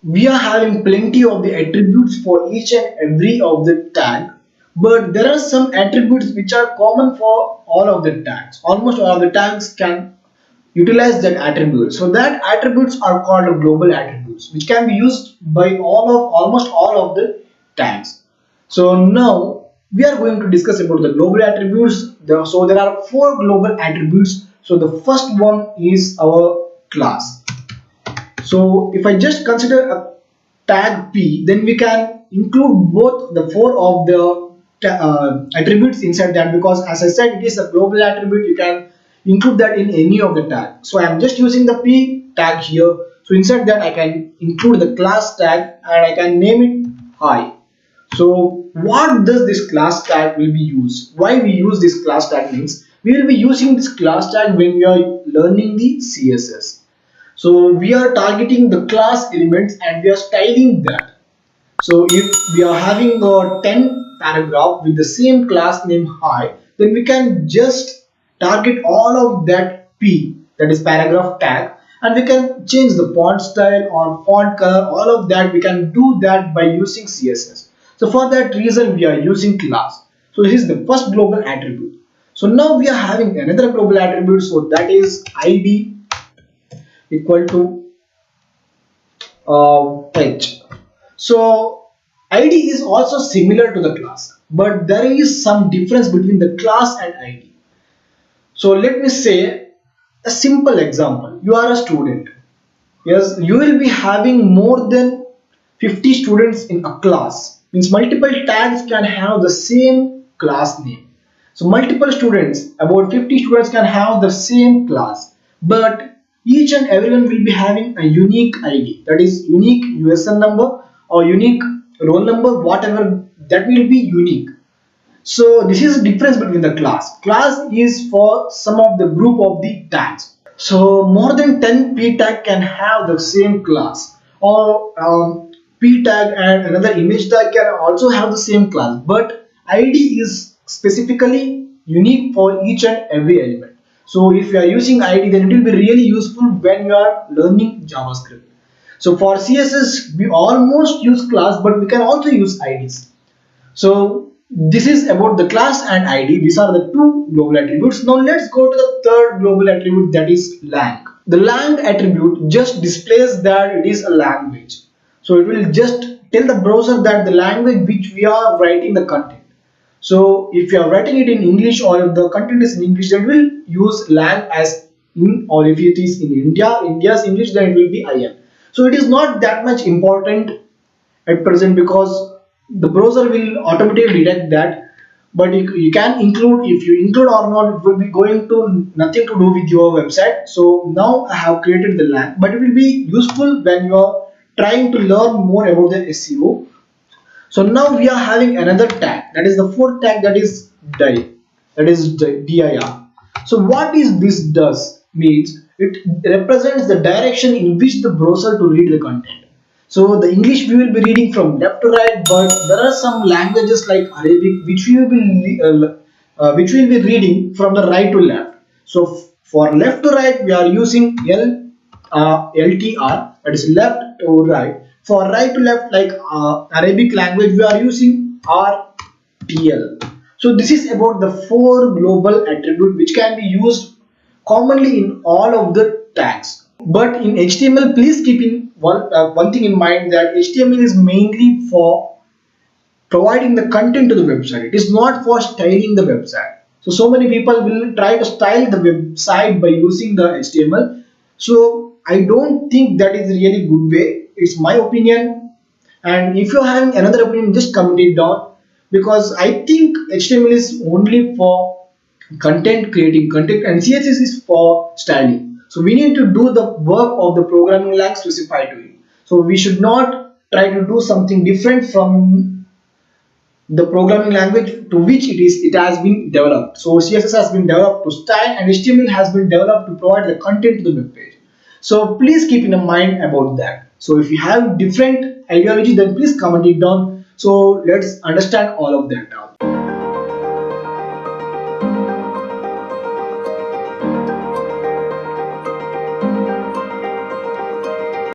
we are having plenty of the attributes for each and every of the tag, but there are some attributes which are common for all of the tags. Almost all of the tags can utilize that attribute. So that attributes are called global attributes, which can be used by almost all of the tags. So now we are going to discuss about the global attributes. So there are four global attributes. So the first one is our class. So if I just consider a tag P, then we can include both the four of the attributes inside that, because as I said, it is a global attribute. You can include that in any of the tag. So I am just using the P tag here. So inside that I can include the class tag and I can name it hi. So what does this class tag will be used? Why we use this class tag means we will be using this class tag when we are learning the CSS. So we are targeting the class elements and we are styling that. So if we are having a 10 paragraph with the same class name hi, then we can just target all of that P, that is paragraph tag, and we can change the font style or font color. All of that we can do that by using CSS. So for that reason we are using class. So this is the first global attribute. So now we are having another global attribute, so that is ID equal to h. So ID is also similar to the class, but there is some difference between the class and ID. So let me say a simple example. You are a student. Yes, you will be having more than 50 students in a class. Means multiple tags can have the same class name. So multiple students, about 50 students can have the same class, but each and everyone will be having a unique ID, that is unique USN number or unique roll number, whatever, that will be unique. So this is the difference between the class. Class is for some of the group of the tags. So more than 10 p tag can have the same class, or p tag and another image tag can also have the same class, but ID is specifically unique for each and every element. So if you are using ID, then it will be really useful when you are learning JavaScript. So for CSS we almost use class, but we can also use IDs. So this is about the class and ID. These are the two global attributes. Now let's go to the third global attribute, that is lang. The lang attribute just displays that it is a language. So it will just tell the browser that the language which we are writing the content. So if you are writing it in English or if the content is in English, then will use lang as in, or if it is in India's English, then it will be IM. So it is not that much important at present, because the browser will automatically detect that, but you can include, if you include or not, it will be going to nothing to do with your website. So now I have created the lang, but it will be useful when you are trying to learn more about the SEO. So now we are having another tag, that is the fourth tag, that is dir, that is dir. So what is this does means it represents the direction in which the browser to read the content. So the English we will be reading from left to right, but there are some languages like Arabic which we which will be reading from the right to left. So for left to right we are using LTR, that is left to right. For right to left, like Arabic language, we are using RTL. So this is about the four global attributes which can be used commonly in all of the tags. But in HTML, please keep in one thing in mind, that HTML is mainly for providing the content to the website. It is not for styling the website. So many people will try to style the website by using the HTML. So I don't think that is really good way. It's my opinion. And if you're having another opinion, just comment it down, because I think HTML is only for content, creating content, and CSS is for styling. So we need to do the work of the programming language specified to it. So we should not try to do something different from the programming language to which it has been developed. So CSS has been developed to style and HTML has been developed to provide the content to the web page. So please keep in mind about that. So if you have different ideology, then please comment it down. So let's understand all of that now.